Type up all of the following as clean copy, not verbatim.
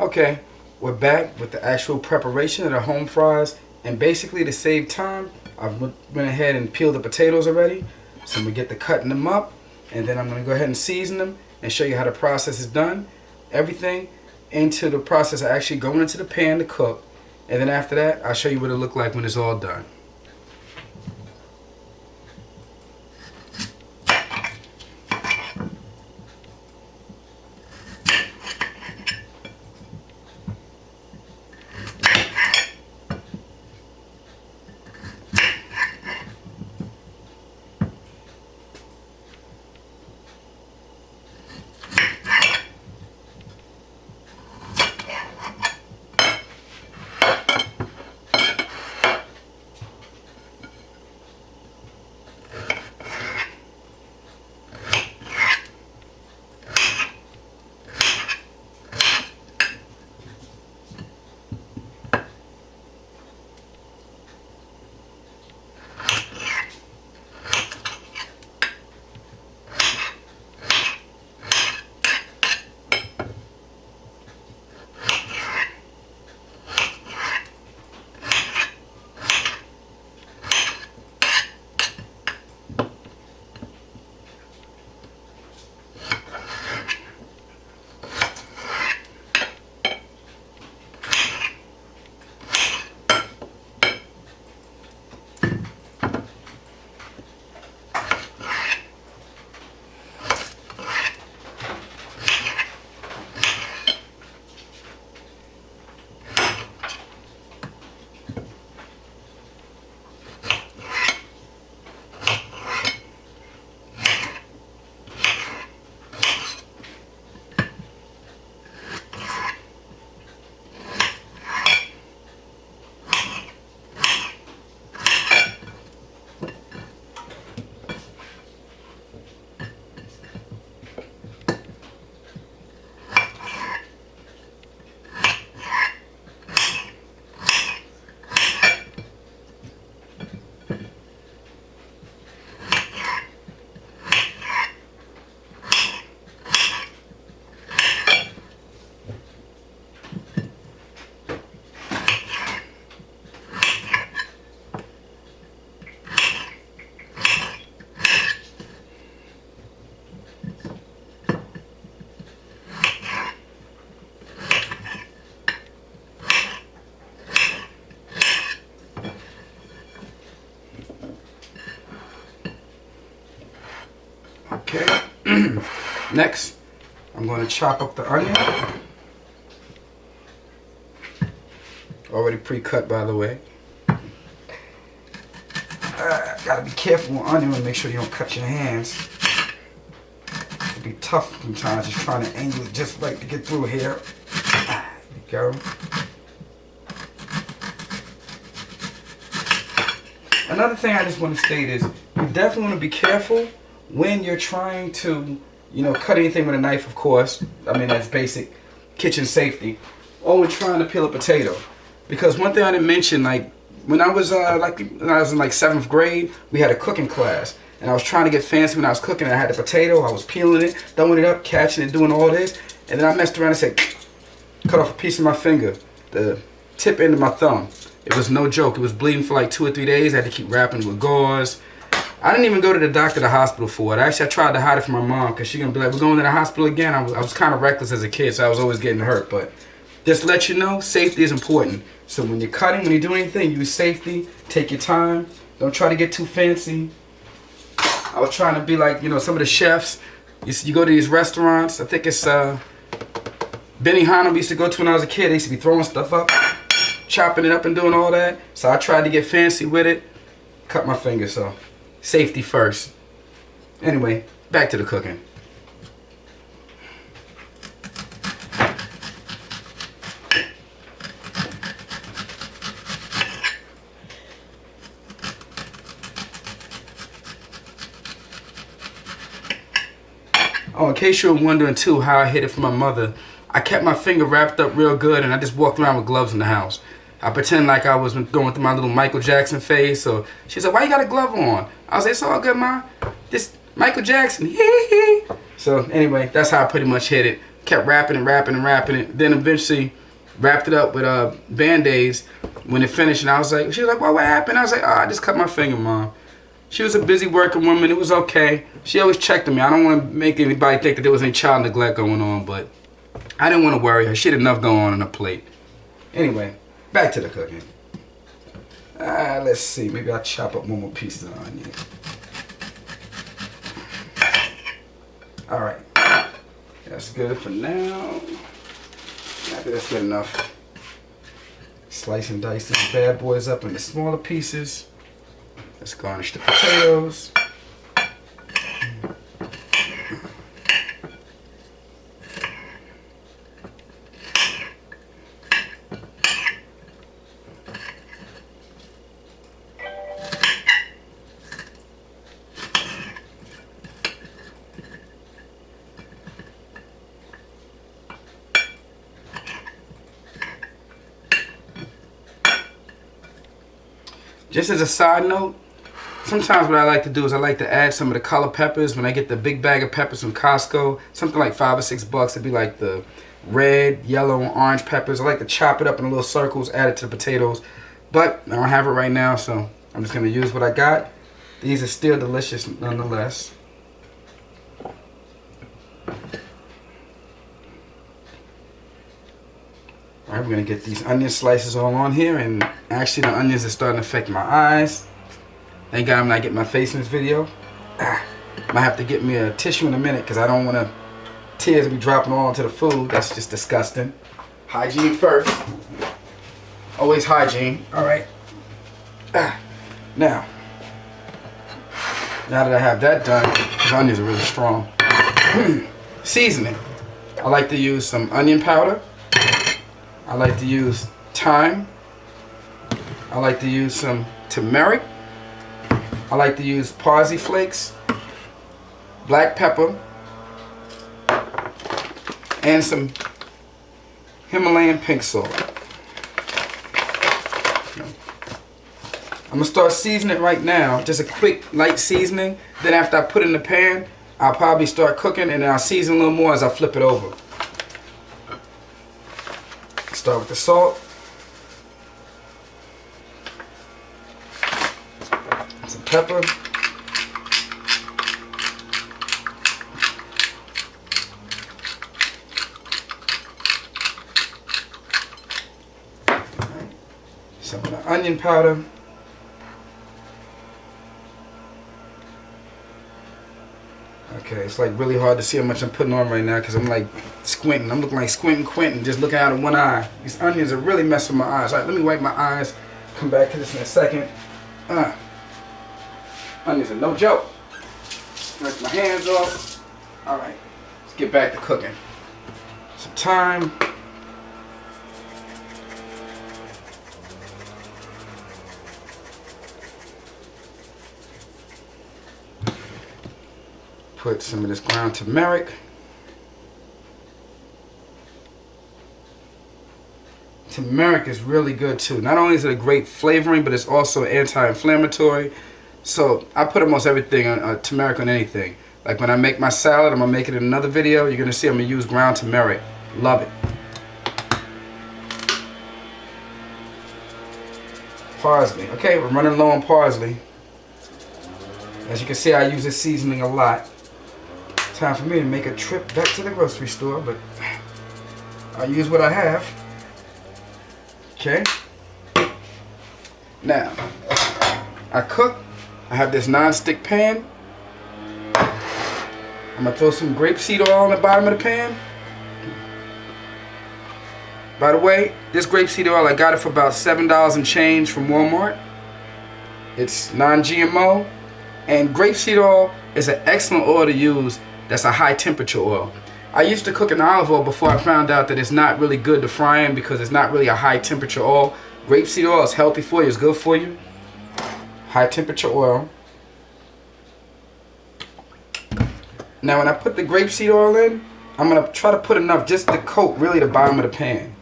Okay, we're back with the actual preparation of the home fries. And basically, to save time, I've went ahead and peeled the potatoes already. So I'm going to get to cutting them up. And then I'm going to go ahead and season them and show you how the process is done. Everything into the process of actually going into the pan to cook. And then after that, I'll show you what it look like when it's all done. Okay. Next, I'm going to chop up the onion. Already pre-cut, by the way. Gotta be careful with onion and make sure you don't cut your hands. It'll be tough sometimes just trying to angle it just right to get through here. There you go. Another thing I just want to state is you definitely want to be careful when you're trying to, cut anything with a knife, of course. I mean, that's basic kitchen safety. Or when trying to peel a potato. Because one thing I didn't mention, like, when I was in like 7th grade, we had a cooking class. And I was trying to get fancy when I was cooking. I had the potato, I was peeling it, throwing it up, catching it, doing all this. And then I messed around and said, cut off a piece of my finger, the tip end of my thumb. It was no joke. It was bleeding for like 2 or 3 days. I had to keep wrapping it with gauze. I didn't even go to the doctor, the hospital for it. Actually, I tried to hide it from my mom because she's going to be like, we're going to the hospital again. I was kind of reckless as a kid, so I was always getting hurt. But just to let you know, safety is important. So when you're cutting, when you do anything, use safety. Take your time. Don't try to get too fancy. I was trying to be like, some of the chefs. You go to these restaurants. I think it's Benihana we used to go to when I was a kid. They used to be throwing stuff up, chopping it up and doing all that. So I tried to get fancy with it. Cut my finger, so safety first. Anyway, back to the cooking. Oh, in case you're wondering too how I hid it from my mother, I kept my finger wrapped up real good and I just walked around with gloves in the house. I pretend like I was going through my little Michael Jackson phase. So she said, why you got a glove on? I was like, it's all good, Ma. This Michael Jackson. So anyway, that's how I pretty much hid it. kept wrapping and wrapping and wrapping it. Then eventually wrapped it up with Band-Aids when it finished. And I was like, she was like, well, what happened? I was like, oh, I just cut my finger, Mom. She was a busy working woman. It was okay. She always checked on me. I don't want to make anybody think that there was any child neglect going on, but I didn't want to worry her. She had enough going on her plate. Anyway, back to the cooking. Let's see. Maybe I'll chop up one more piece of the onion. All right. That's good for now. I think that's good enough. Slice and dice these bad boys up into smaller pieces. Let's garnish the potatoes. Just as a side note, sometimes what I like to do is I like to add some of the color peppers. When I get the big bag of peppers from Costco, something like $5 or $6, it'd be like the red, yellow, and orange peppers. I like to chop it up in little circles, add it to the potatoes. But I don't have it right now, so I'm just going to use what I got. These are still delicious nonetheless. Alright, we're going to get these onion slices all on here, and actually the onions are starting to affect my eyes. Thank God I'm not getting my face in this video. Might have to get me a tissue in a minute because I don't want tears to be dropping all into the food. That's just disgusting. Hygiene first. Always hygiene. Alright. Now that I have that done, these onions are really strong. Seasoning. I like to use some onion powder. I like to use thyme. I like to use some turmeric. I like to use parsley flakes, black pepper, and some Himalayan pink salt. I'm going to start seasoning it right now. Just a quick light seasoning. Then after I put it in the pan, I'll probably start cooking, and then I'll season a little more as I flip it over. Start with the salt. Some pepper. Some of the onion powder. Okay, it's like really hard to see how much I'm putting on right now because I'm like squinting. I'm looking like Squinting Quentin, just looking out of one eye. These onions are really messing with my eyes. All right, let me wipe my eyes. Come back to this in a second. Onions are no joke. Rinse my hands off. All right, let's get back to cooking. Some thyme. Put some of this ground turmeric. Turmeric is really good too. Not only is it a great flavoring, but it's also anti-inflammatory. So I put almost everything on turmeric on anything. Like when I make my salad, I'm gonna make it in another video. You're gonna see I'm gonna use ground turmeric. Love it. Parsley. Okay, we're running low on parsley. As you can see, I use this seasoning a lot. Time for me to make a trip back to the grocery store, but I'll use what I have. Okay. Now, I cook. I have this non-stick pan. I'm gonna throw some grapeseed oil on the bottom of the pan. By the way, this grapeseed oil, I got it for about $7 and change from Walmart. It's non-GMO, and grapeseed oil is an excellent oil to use. That's a high temperature oil. I used to cook in olive oil before I found out that it's not really good to fry in because it's not really a high temperature oil. Grapeseed oil is healthy for you, it's good for you. High temperature oil. Now when I put the grapeseed oil in, I'm going to try to put enough just to coat really the bottom of the pan.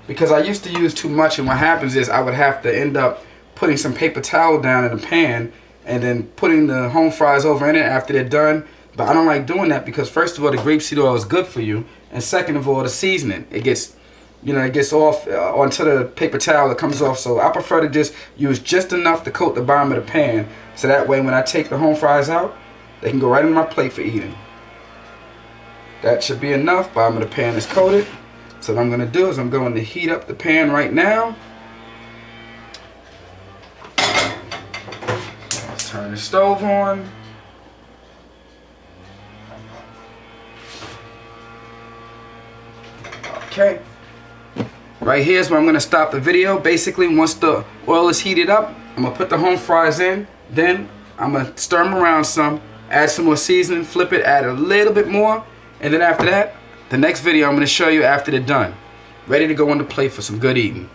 Because I used to use too much, and what happens is I would have to end up putting some paper towel down in the pan and then putting the home fries over in it after they're done. But I don't like doing that because first of all, the grapeseed oil is good for you, and second of all, the seasoning, it gets, you know, it gets off onto the paper towel, it comes off. So I prefer to just use just enough to coat the bottom of the pan, so that way when I take the home fries out, they can go right in my plate for eating. That should be enough. Bottom of the pan is coated. So what I'm going to do is I'm going to heat up the pan right now. Let's turn the stove on. Okay. Right here is where I'm going to stop the video. Basically, once the oil is heated up, I'm going to put the home fries in. Then I'm going to stir them around some, add some more seasoning, flip it, add a little bit more. And then after that, the next video I'm going to show you after they're done. Ready to go on the plate for some good eating.